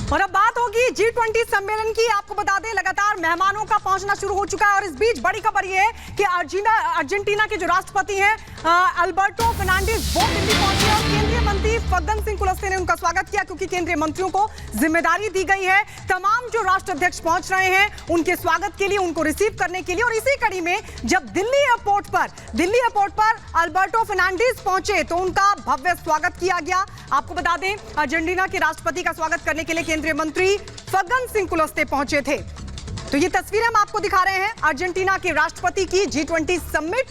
और अब बात होगी G20 सम्मेलन की। आपको बता दें लगातार मेहमानों का पहुंचना शुरू हो चुका है और इस बीच बड़ी खबर ये है कि अर्जेंटीना के जो राष्ट्रपति हैं अल्बर्टो फर्नांडिस वो दिल्ली पहुंचे और केंद्रीय मंत्री फग्गन सिंह कुलस्ते ने उनका स्वागत किया, क्योंकि केंद्रीय मंत्रियों को जिम्मेदारी दी गई है। तमाम जो राष्ट्राध्यक्ष पहुंच रहे हैं उनके स्वागत के लिए, उनको रिसीव करने के लिए। और इसी कड़ी में जब दिल्ली एयरपोर्ट पर अल्बर्टो फर्नांडिस पहुंचे तो उनका भव्य स्वागत किया गया। आपको बता दें अर्जेंटीना के राष्ट्रपति का स्वागत करने के लिए केंद्रीय मंत्री फग्गन सिंह कुलस्ते पहुंचे थे। तो ये तस्वीरें हम आपको दिखा रहे हैं अर्जेंटीना के राष्ट्रपति की। G20 समिट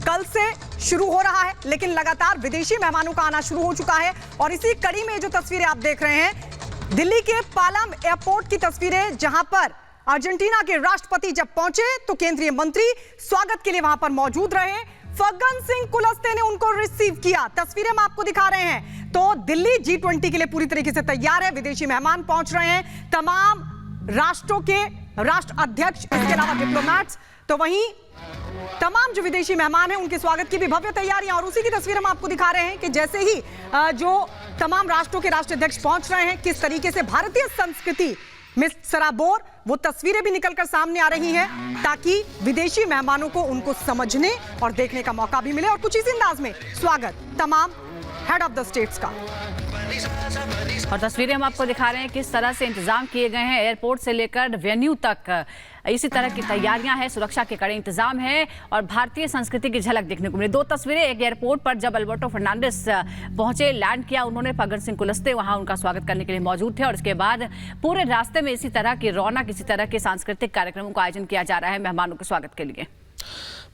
कल से शुरू हो रहा है, लेकिन लगातार विदेशी मेहमानों का आना शुरू हो चुका है। और इसी कड़ी में जो तस्वीरें आप देख रहे हैं दिल्ली के पालम एयरपोर्ट की तस्वीरें, जहां पर अर्जेंटीना के राष्ट्रपति जब पहुंचे तो केंद्रीय मंत्री स्वागत के लिए वहां पर मौजूद रहे। फग्गन सिंह कुलस्ते ने उनको रिसीव किया। तस्वीरें हम आपको दिखा रहे हैं। तो दिल्ली G20 के लिए पूरी तरीके से तैयार है। विदेशी मेहमान पहुंच रहे हैं, तमाम राष्ट्रों के राष्ट्र अध्यक्ष, इसके अलावा डिप्लोमैट्स। तो वहीं तमाम जो विदेशी मेहमान हैं उनके स्वागत की भी भव्य तैयारियां। और उसी की तस्वीर हम आपको दिखा रहे हैं कि जैसे ही जो तमाम राष्ट्रों के राष्ट्राध्यक्ष पहुंच रहे हैं, किस तरीके से भारतीय संस्कृति में सराबोर वो तस्वीरें भी निकलकर सामने आ रही हैं, ताकि विदेशी मेहमानों को उनको समझने और देखने का मौका भी मिले। और कुछ इसी अंदाज में स्वागत तमाम हेड ऑफ द स्टेट्स का। और तस्वीरें हम आपको दिखा रहे हैं किस तरह से इंतजाम किए गए हैं एयरपोर्ट से लेकर वेन्यू तक। इसी तरह की तैयारियां हैं, सुरक्षा के कड़े इंतजाम हैं और भारतीय संस्कृति की झलक देखने को मिली। दो तस्वीरें, एक एयरपोर्ट पर जब अल्बर्टो फर्नांडिस पहुंचे, लैंड किया उन्होंने, फग्गन सिंह कुलस्ते वहां उनका स्वागत करने के लिए मौजूद थे। और इसके बाद पूरे रास्ते में इसी तरह की रौनक, इसी तरह के सांस्कृतिक कार्यक्रमों का आयोजन किया जा रहा है मेहमानों के स्वागत के लिए।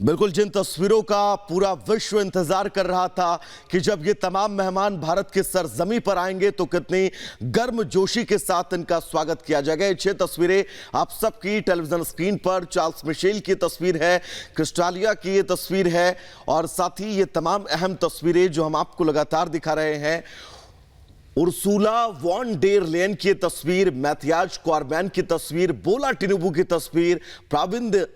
बिल्कुल, जिन तस्वीरों का पूरा विश्व इंतजार कर रहा था कि जब ये तमाम मेहमान भारत के सरजमी पर आएंगे तो कितनी गर्मजोशी के साथ इनका स्वागत किया जाएगा। ये 6 तस्वीरें आप सबकी टेलीविजन स्क्रीन पर, चार्ल्स मिशेल की तस्वीर है, क्रिस्टालिया की ये तस्वीर है और साथ ही ये तमाम अहम तस्वीरें जो हम आपको लगातार दिखा रहे हैं। उर्सुला वॉन डेर लेयन की तस्वीर, मैथियाज कॉर्बैन की तस्वीर, बोला टिनुबू की तस्वीर, प्राविंद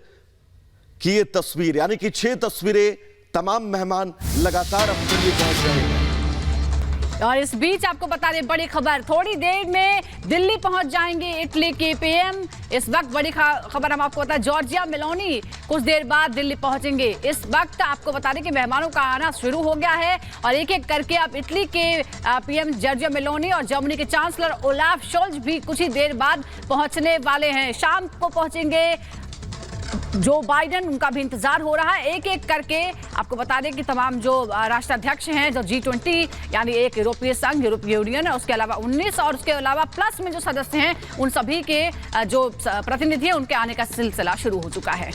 की ये तस्वीर, यानी कि 6 तस्वीरें। तमाम मेहमान लगातार अब दिल्ली पहुंच रहे हैं। और इस बीच आपको बता दें बड़ी खबर, थोड़ी देर में दिल्ली पहुंच जाएंगे इटली के पीएम। इस वक्त बड़ी खबर हम आपको बता, जॉर्जिया मेलोनी कुछ देर बाद दिल्ली पहुंचेंगे। इस वक्त आपको बता दें कि मेहमानों का आना शुरू हो गया है और एक एक करके अब इटली के पीएम जॉर्जिया मेलोनी और जर्मनी के चांसलर ओलाफ शोल्ज भी कुछ ही देर बाद पहुंचने वाले हैं। शाम को पहुंचेंगे जो बाइडेन, उनका भी इंतजार हो रहा है। एक एक करके आपको बता दें कि तमाम जो राष्ट्राध्यक्ष हैं, जो G20 यानी एक यूरोपीय संघ, यूरोपीय यूनियन है, उसके अलावा 19 और उसके अलावा प्लस में जो सदस्य हैं, उन सभी के जो प्रतिनिधि हैं उनके आने का सिलसिला शुरू हो चुका है।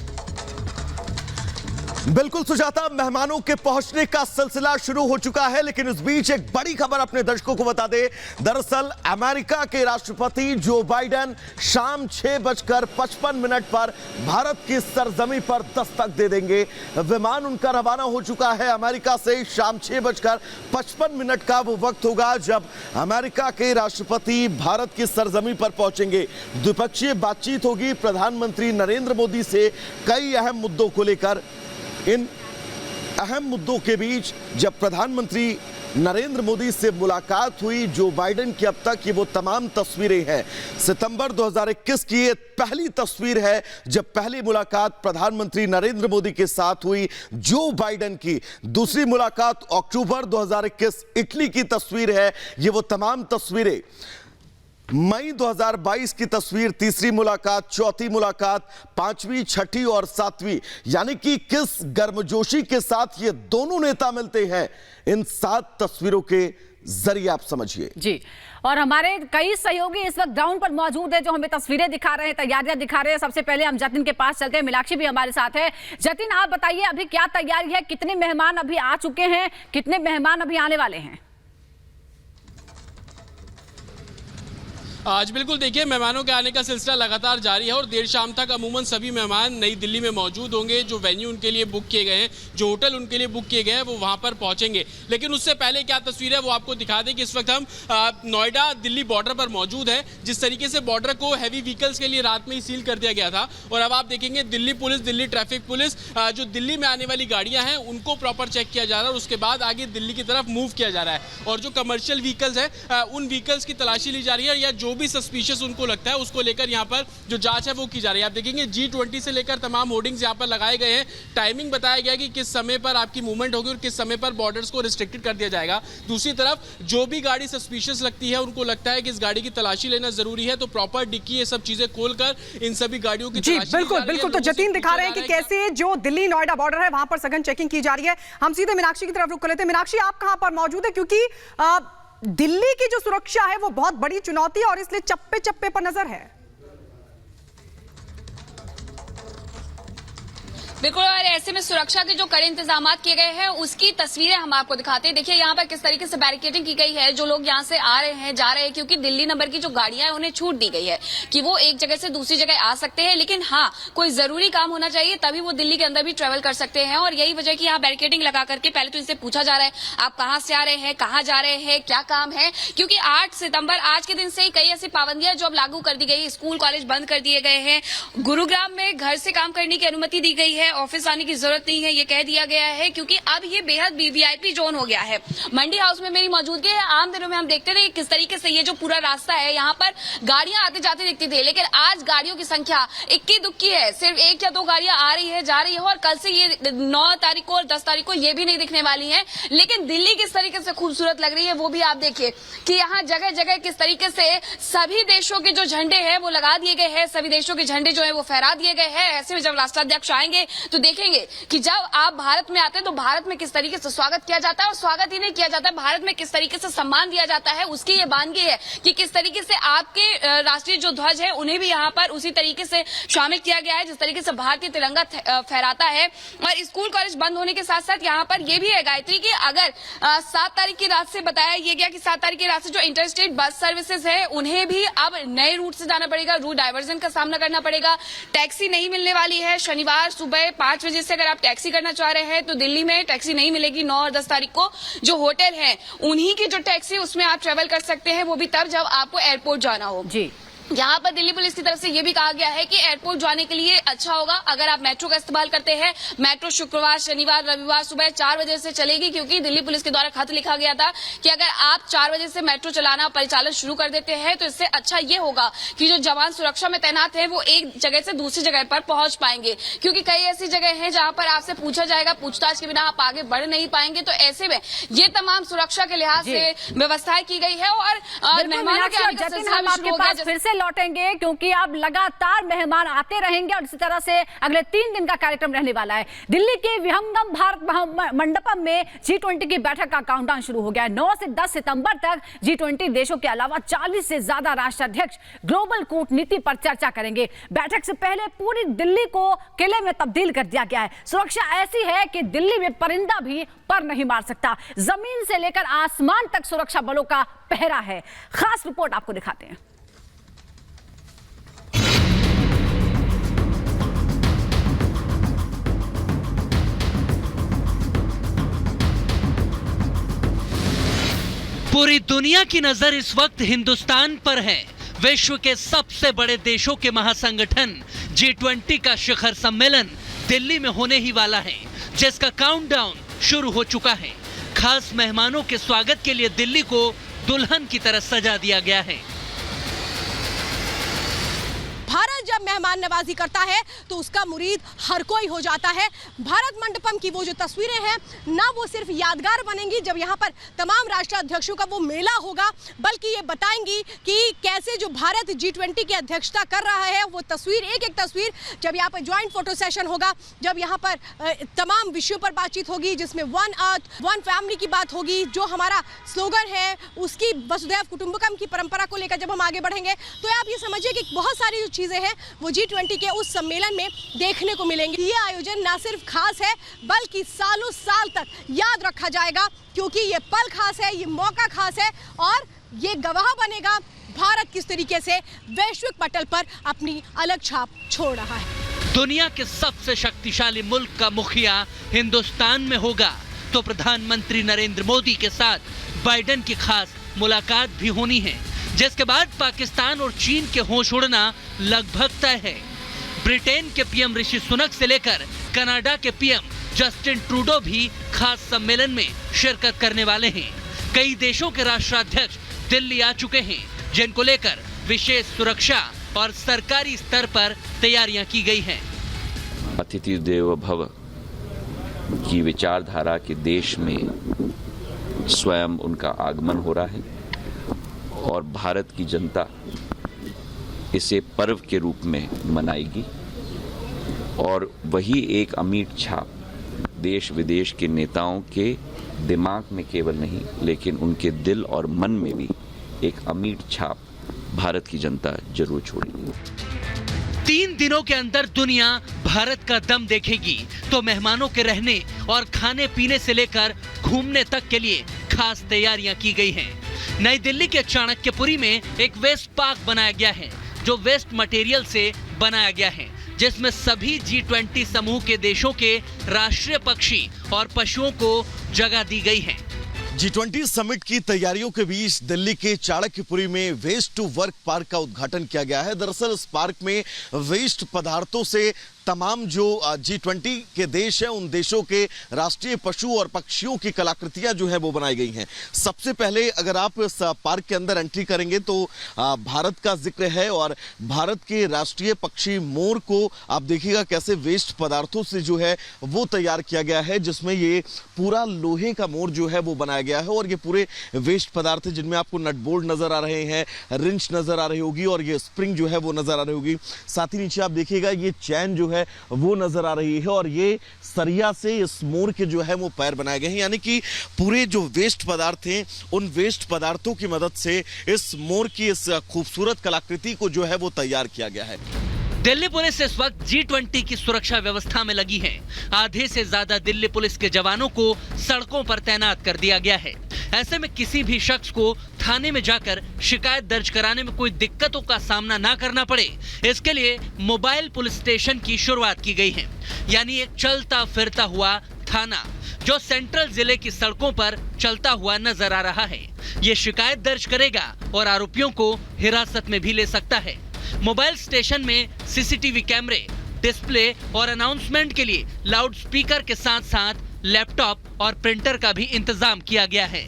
बिल्कुल सुजाता, मेहमानों के पहुंचने का सिलसिला शुरू हो चुका है, लेकिन इस बीच एक बड़ी खबर अपने दर्शकों को बता दे। दरअसल अमेरिका के राष्ट्रपति जो बाइडेन शाम 6:55 पर भारत की सरजमी पर दस्तक दे देंगे। विमान उनका रवाना हो चुका है अमेरिका से। शाम 6:55 का वो वक्त होगा जब अमेरिका के राष्ट्रपति भारत की सरजमी पर पहुंचेंगे। द्विपक्षीय बातचीत होगी प्रधानमंत्री नरेंद्र मोदी से कई अहम मुद्दों को लेकर। इन अहम मुद्दों के बीच जब प्रधानमंत्री नरेंद्र मोदी से मुलाकात हुई जो बाइडेन की अब तक की वो तमाम तस्वीरें हैं। सितंबर 2021 की ये पहली तस्वीर है जब पहली मुलाकात प्रधानमंत्री नरेंद्र मोदी के साथ हुई जो बाइडेन की। दूसरी मुलाकात अक्टूबर 2021 इटली की तस्वीर है। ये वो तमाम तस्वीरें। मई 2022 की तस्वीर, तीसरी मुलाकात, चौथी मुलाकात, 5वीं, 6ठी और 7वीं, यानी कि किस गर्मजोशी के साथ ये दोनों नेता मिलते हैं इन 7 तस्वीरों के जरिए आप समझिए जी। और हमारे कई सहयोगी इस वक्त ग्राउंड पर मौजूद है जो हमें तस्वीरें दिखा रहे हैं, तैयारियां दिखा रहे हैं। सबसे पहले हम जतिन के पास चलते हैं, मीनाक्षी भी हमारे साथ है। जतिन, आप बताइए अभी क्या तैयारी है, कितने मेहमान अभी आ चुके हैं, कितने मेहमान अभी आने वाले हैं? आज बिल्कुल देखिए, मेहमानों के आने का सिलसिला लगातार जारी है और देर शाम तक अमूमन सभी मेहमान नई दिल्ली में मौजूद होंगे। जो वेन्यू उनके लिए बुक किए गए हैं, जो होटल उनके लिए बुक किए गए हैं, वो वहां पर पहुंचेंगे। लेकिन उससे पहले क्या तस्वीर है वो आपको दिखा दें कि इस वक्त हम नोएडा दिल्ली बॉर्डर पर मौजूद है। जिस तरीके से बॉर्डर को हैवी व्हीकल्स के लिए रात में ही सील कर दिया गया था और अब आप देखेंगे Delhi police, Delhi traffic police, जो दिल्ली में आने वाली गाड़ियां हैं उनको प्रॉपर चेक किया जा रहा है और उसके बाद आगे दिल्ली की तरफ मूव किया जा रहा है। और जो कमर्शियल व्हीकल्स है उन व्हीकल्स की तलाशी ली जा रही है या जो भी सस्पिशियस उनको लगता है उसको लेकर यहाँ पर जो जांच है वो की जा रही है। आप देखेंगे G20 से लेकर तमाम होर्डिंग्स यहाँ पर लगाए गए हैं, टाइमिंग बताया गया कि किस समय पर आपकी मूवमेंट होगी और किस समय पर बॉर्डर्स को रिस्ट्रिक्टेड कर दिया जाएगा। दूसरी तरफ जो भी गाड़ी सस्पिशियस लगती है उनको लगता है कि इस गाड़ी की तलाशी लेना जरूरी है, तो प्रॉपर डिक्की ये सब चीजें खोलकर इन सभी गाड़ियों की जी बिल्कुल बिल्कुल। तो जतीन दिखा रहे हैं कि कैसे जो दिल्ली नोएडा बॉर्डर है वहां पर सघन चेकिंग की जा रही है। हम सीधे मीनाक्षी की तरफ रुक कर लेते हैं। मीनाक्षी, आप कहां पर मौजूद है, क्योंकि दिल्ली की जो सुरक्षा है वो बहुत बड़ी चुनौती है और इसलिए चप्पे चप्पे पर नजर है। बिल्कुल, और ऐसे में सुरक्षा के जो कड़े इंतजाम किए गए हैं उसकी तस्वीरें हम आपको दिखाते हैं। देखिए यहाँ पर किस तरीके से बैरिकेडिंग की गई है, जो लोग यहाँ से आ रहे हैं जा रहे हैं, क्योंकि दिल्ली नंबर की जो गाड़ियां हैं उन्हें छूट दी गई है कि वो एक जगह से दूसरी जगह आ सकते हैं, लेकिन हाँ कोई जरूरी काम होना चाहिए तभी वो दिल्ली के अंदर भी ट्रेवल कर सकते हैं। और यही वजह की यहाँ बैरिकेडिंग लगा करके पहले तो इनसे पूछा जा रहा है आप कहाँ से आ रहे हैं, कहाँ जा रहे हैं, क्या काम है, क्योंकि 8 सितंबर आज के दिन से ही कई ऐसी पाबंदियां जो अब लागू कर दी गई, स्कूल कॉलेज बंद कर दिए गए हैं, गुरुग्राम में घर से काम करने की अनुमति दी गई है, ऑफिस आने की जरूरत नहीं है ये कह दिया गया है, क्योंकि अब ये बेहद वीवीआईपी जोन हो गया है। मंडी हाउस में मेरी मौजूदगी है। आम दिनों में हम देखते थे किस तरीके से ये जो पूरा रास्ता है यहाँ पर गाड़ियां आते जाते दिखती थी, लेकिन आज गाड़ियों की संख्या इक्की दुक्की है, सिर्फ 1 या 2 गाड़ियां आ रही है जा रही है, और कल से ये 9 तारीख को और 10 तारीख को ये भी नहीं दिखने वाली है। लेकिन दिल्ली किस तरीके से खूबसूरत लग रही है वो भी आप देखिए कि यहाँ जगह जगह किस तरीके से सभी देशों के जो झंडे हैं वो लगा दिए गए हैं, सभी देशों के झंडे जो है वो फहरा दिए गए हैं। ऐसे में जब राष्ट्राध्यक्ष आएंगे तो देखेंगे कि जब आप भारत में आते हैं तो भारत में किस तरीके से स्वागत किया जाता है, और स्वागत ही नहीं किया जाता है, भारत में किस तरीके से सम्मान दिया जाता है उसकी ये बानगी है कि किस तरीके से आपके राष्ट्रीय जो ध्वज है उन्हें भी यहाँ पर उसी तरीके से शामिल किया गया है जिस तरीके से भारतीय तिरंगा फहराता है। और स्कूल कॉलेज बंद होने के साथ साथ यहाँ पर ये भी है गायत्री की अगर 7 तारीख की रात से बताया ये गया कि 7 तारीख की रात से जो इंटर स्टेट बस सर्विसेज है उन्हें भी अब नए रूट से जाना पड़ेगा, रूट डायवर्जन का सामना करना पड़ेगा, टैक्सी नहीं मिलने वाली है। शनिवार सुबह 5 बजे से अगर आप टैक्सी करना चाह रहे हैं तो दिल्ली में टैक्सी नहीं मिलेगी। 9 और 10 तारीख को जो होटल है उन्हीं की जो टैक्सी उसमें आप ट्रेवल कर सकते हैं, वो भी तब जब आपको एयरपोर्ट जाना हो। जी यहाँ पर दिल्ली पुलिस की तरफ से ये भी कहा गया है कि एयरपोर्ट जाने के लिए अच्छा होगा अगर आप मेट्रो का इस्तेमाल करते हैं। मेट्रो शुक्रवार शनिवार रविवार सुबह 4 बजे से चलेगी, क्योंकि दिल्ली पुलिस के द्वारा खत लिखा गया था कि अगर आप 4 बजे से मेट्रो चलाना परिचालन शुरू कर देते हैं तो इससे अच्छा ये होगा कि जो जवान सुरक्षा में तैनात है वो एक जगह से दूसरी जगह पर पहुंच पाएंगे, क्योंकि कई ऐसी जगह है जहां पर आपसे पूछा जाएगा, पूछताछ के बिना आप आगे बढ़ नहीं पाएंगे। तो ऐसे में ये तमाम सुरक्षा के लिहाज से व्यवस्थाएं की गई है और मेहमानों के आने का सिलसिला भी शुरू हो गया। फिर से लौटेंगे क्योंकि अब लगातार मेहमान आते रहेंगे और इसी तरह से अगले 3 दिन का कार्यक्रम रहने वाला है। दिल्ली के विहंगम भारत मंडपम में G20 की बैठक का काउंटडाउन शुरू हो गया है। 9 से 10 सितंबर तक G20 देशों के अलावा 40 से ज्यादा राष्ट्राध्यक्ष ग्लोबल कूटनीति पर चर्चा करेंगे। बैठक से पहले पूरी दिल्ली को किले में तब्दील कर दिया गया है। सुरक्षा ऐसी है कि दिल्ली में परिंदा भी पर नहीं मार सकता। जमीन से लेकर आसमान तक सुरक्षा बलों का पहरा है। खास रिपोर्ट आपको दिखाते हैं। पूरी दुनिया की नजर इस वक्त हिंदुस्तान पर है। विश्व के सबसे बड़े देशों के महासंगठन G20 का शिखर सम्मेलन दिल्ली में होने ही वाला है, जिसका काउंटडाउन शुरू हो चुका है। खास मेहमानों के स्वागत के लिए दिल्ली को दुल्हन की तरह सजा दिया गया है। भारत जब मेहमान नवाजी करता है तो उसका मुरीद हर कोई हो जाता है। भारत मंडपम की वो जो तस्वीरें हैं ना वो सिर्फ यादगार बनेंगी जब यहाँ पर तमाम राष्ट्राध्यक्षों का वो मेला होगा, बल्कि ये बताएंगी कि कैसे जो भारत G20 की अध्यक्षता कर रहा है वो तस्वीर एक एक तस्वीर जब यहाँ पर ज्वाइंट फोटो सेशन होगा, जब यहाँ पर तमाम विषयों पर बातचीत होगी जिसमें 1 अर्थ 1 फैमिली की बात होगी, जो हमारा स्लोगन है उसकी वसुधैव कुटुंबकम की परंपरा को लेकर जब हम आगे बढ़ेंगे तो आप ये समझिए कि बहुत सारी जो चीजें हैं वो G20 के उस सम्मेलन में देखने को मिलेंगी। ये आयोजन ना सिर्फ खास है बल्कि सालों साल तक याद रखा जाएगा, क्योंकि ये पल खास है, ये मौका खास है और ये गवाह बनेगा भारत किस तरीके से वैश्विक पटल पर अपनी अलग छाप छोड़ रहा है। दुनिया के सबसे शक्तिशाली मुल्क का मुखिया हिंदुस्तान में होगा तो प्रधानमंत्री नरेंद्र मोदी के साथ बाइडेन की खास मुलाकात भी होनी है, जिसके बाद पाकिस्तान और चीन के होश उड़ना लगभग तय है। ब्रिटेन के पीएम ऋषि सुनक से लेकर कनाडा के पीएम जस्टिन ट्रूडो भी खास सम्मेलन में शिरकत करने वाले हैं। कई देशों के राष्ट्राध्यक्ष दिल्ली आ चुके हैं, जिनको लेकर विशेष सुरक्षा और सरकारी स्तर पर तैयारियां की गई हैं। अतिथि देवो भव की विचारधारा के देश में स्वयं उनका आगमन हो रहा है और भारत की जनता इसे पर्व के रूप में मनाएगी और वही एक अमिट छाप देश विदेश के नेताओं के दिमाग में केवल नहीं लेकिन उनके दिल और मन में भी एक अमिट छाप भारत की जनता जरूर छोड़ेगी। 3 दिनों के अंदर दुनिया भारत का दम देखेगी, तो मेहमानों के रहने और खाने पीने से लेकर घूमने तक के लिए खास तैयारियां की गई हैं। नई दिल्ली के चाणक्यपुरी में एक वेस्ट पार्क बनाया गया है जो वेस्ट मटेरियल से बनाया गया है, जिसमें सभी G20 समूह के देशों के राष्ट्रीय पक्षी और पशुओं को जगह दी गई है। G20 समिट की तैयारियों के बीच दिल्ली के चाणक्यपुरी में वेस्ट टू वर्क पार्क का उद्घाटन किया गया है। दरअसल इस पार्क में वेस्ट पदार्थों से तमाम जो G20 के देश हैं उन देशों के राष्ट्रीय पशु और पक्षियों की कलाकृतियां जो है वो बनाई गई हैं। सबसे पहले अगर आप इस पार्क के अंदर एंट्री करेंगे तो भारत का जिक्र है और भारत के राष्ट्रीय पक्षी मोर को आप देखिएगा कैसे वेस्ट पदार्थों से जो है वो तैयार किया गया है, जिसमें ये पूरा लोहे का मोर जो है वो बनाया गया है और ये पूरे वेस्ट पदार्थ है जिनमें आपको नट बोल्ट नजर आ रहे हैं, रिंच नजर आ रही होगी और ये स्प्रिंग जो है वो नजर आ रही होगी। साथ ही नीचे आप देखिएगा ये चैन जो है वो नजर आ रही है और ये सरिया से इस मोर के जो है वो पैर बनाए गए हैं, यानी कि पूरे जो वेस्ट पदार्थ हैं उन वेस्ट पदार्थों की मदद से इस मोर की इस खूबसूरत कलाकृति को जो है वो तैयार किया गया है। दिल्ली पुलिस इस वक्त G20 की सुरक्षा व्यवस्था में लगी है। आधे से ज्यादा दिल्ली पुलिस के जवानों को सड़कों पर तैनात कर दिया गया है। ऐसे में किसी भी शख्स को थाने में जाकर शिकायत दर्ज कराने में कोई दिक्कतों का सामना ना करना पड़े, इसके लिए मोबाइल पुलिस स्टेशन की शुरुआत की गई है, यानी एक चलता फिरता हुआ थाना जो सेंट्रल जिले की सड़कों पर चलता हुआ नजर आ रहा है। ये शिकायत दर्ज करेगा और आरोपियों को हिरासत में भी ले सकता है। मोबाइल स्टेशन में सीसीटीवी कैमरे, डिस्प्ले और अनाउंसमेंट के लिए लाउड स्पीकर के साथ साथ लैपटॉप और प्रिंटर का भी इंतजाम किया गया है।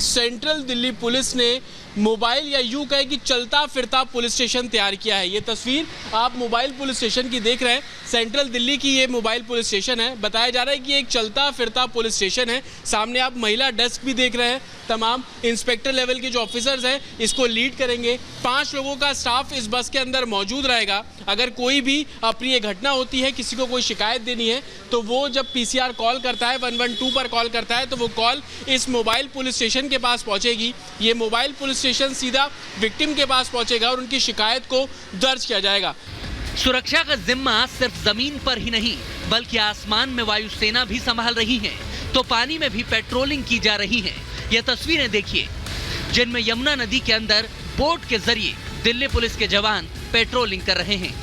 सेंट्रल दिल्ली पुलिस ने मोबाइल या यूं कहे कि चलता फिरता पुलिस स्टेशन तैयार किया है। ये तस्वीर आप मोबाइल पुलिस स्टेशन की देख रहे हैं। सेंट्रल दिल्ली की ये मोबाइल पुलिस स्टेशन है। बताया जा रहा है कि एक चलता फिरता पुलिस स्टेशन है। सामने आप महिला डेस्क भी देख रहे हैं। तमाम इंस्पेक्टर लेवल के जो ऑफिसर्स हैं इसको लीड करेंगे। 5 लोगों का स्टाफ इस बस के अंदर मौजूद रहेगा। अगर कोई भी अप्रिय घटना होती है, किसी को कोई शिकायत देनी है, तो वो जब PCR कॉल करता है, 112 पर कॉल करता है, तो वो कॉल इस मोबाइल पुलिस स्टेशन के पास पहुंचेगी। ये मोबाइल पुलिस स्टेशन सीधा विक्टिम के पास पहुंचेगा और उनकी शिकायत को दर्ज किया जाएगा। सुरक्षा का जिम्मा सिर्फ जमीन पर ही नहीं बल्कि आसमान में वायुसेना भी संभाल रही है, तो पानी में भी पेट्रोलिंग की जा रही है। ये तस्वीरें देखिए जिनमें यमुना नदी के अंदर बोट के जरिए दिल्ली पुलिस के जवान पेट्रोलिंग कर रहे हैं।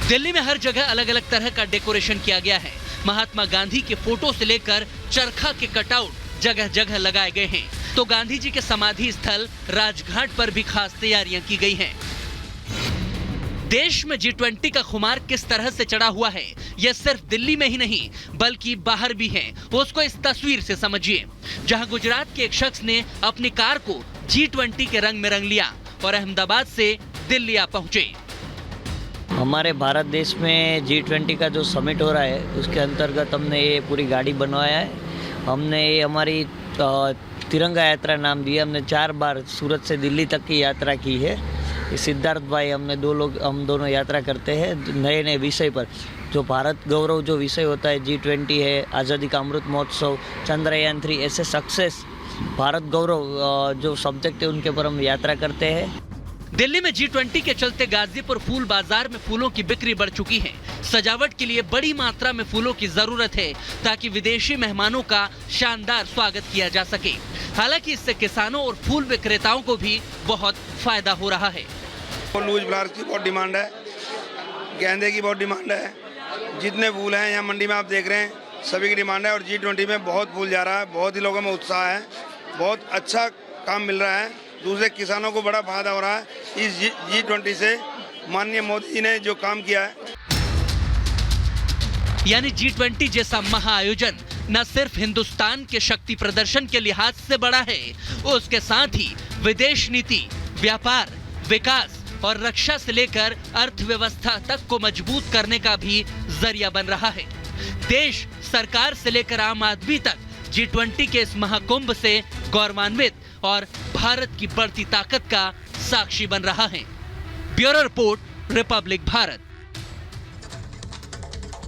दिल्ली में हर जगह अलग अलग तरह का डेकोरेशन किया गया है। महात्मा गांधी के फोटो से लेकर चरखा के कटआउट जगह जगह लगाए गए हैं, तो गांधी जी के समाधि स्थल राजघाट पर भी खास तैयारियां की गई हैं। देश में G20 का खुमार किस तरह से चढ़ा हुआ है, यह सिर्फ दिल्ली में ही नहीं बल्कि बाहर भी है। उसको इस तस्वीर से समझिए, जहां गुजरात के एक शख्स ने अपनी कार को G20 के रंग में रंग लिया और अहमदाबाद से दिल्ली आ पहुंचे। हमारे भारत देश में G20 का जो समिट हो रहा है उसके अंतर्गत हमने ये पूरी गाड़ी बनवाया है। हमने ये हमारी तिरंगा यात्रा नाम दिया। हमने 4 बार सूरत से दिल्ली तक की यात्रा की है। सिद्धार्थ भाई हम दोनों यात्रा करते हैं नए नए विषय पर। जो भारत गौरव जो विषय होता है G20 है, आज़ादी का अमृत महोत्सव, चंद्रयान 3, ऐसे सक्सेस भारत गौरव जो सब्जेक्ट है उनके ऊपर हम यात्रा करते हैं। दिल्ली में G20 के चलते गाजीपुर फूल बाजार में फूलों की बिक्री बढ़ चुकी है। सजावट के लिए बड़ी मात्रा में फूलों की जरूरत है ताकि विदेशी मेहमानों का शानदार स्वागत किया जा सके। हालांकि इससे किसानों और फूल विक्रेताओं को भी बहुत फायदा हो रहा है। लूज फ्लावर्स की बहुत डिमांड है, गेंदे की बहुत डिमांड है। जितने फूल हैं यहाँ मंडी में आप देख रहे हैं सभी की डिमांड है और G20 में बहुत फूल जा रहा है। बहुत ही लोगों में उत्साह है, बहुत अच्छा काम मिल रहा है। दूसरे किसानों को बड़ा फायदा हो रहा है इस G20 से। माननीय मोदी जी ने जो काम किया है, यानी G20 जैसा महाआयोजन न सिर्फ हिंदुस्तान के शक्ति प्रदर्शन के लिहाज से बड़ा है, उसके साथ ही विदेश नीति, व्यापार, विकास और रक्षा से लेकर अर्थव्यवस्था तक को मजबूत करने का भी जरिया बन रहा है। देश, सरकार से लेकर आम आदमी तक G20 के इस महाकुंभ से गौरवान्वित और भारत की बढ़ती ताकत का साक्षी बन रहा है। Bureau report, Republic Bharat.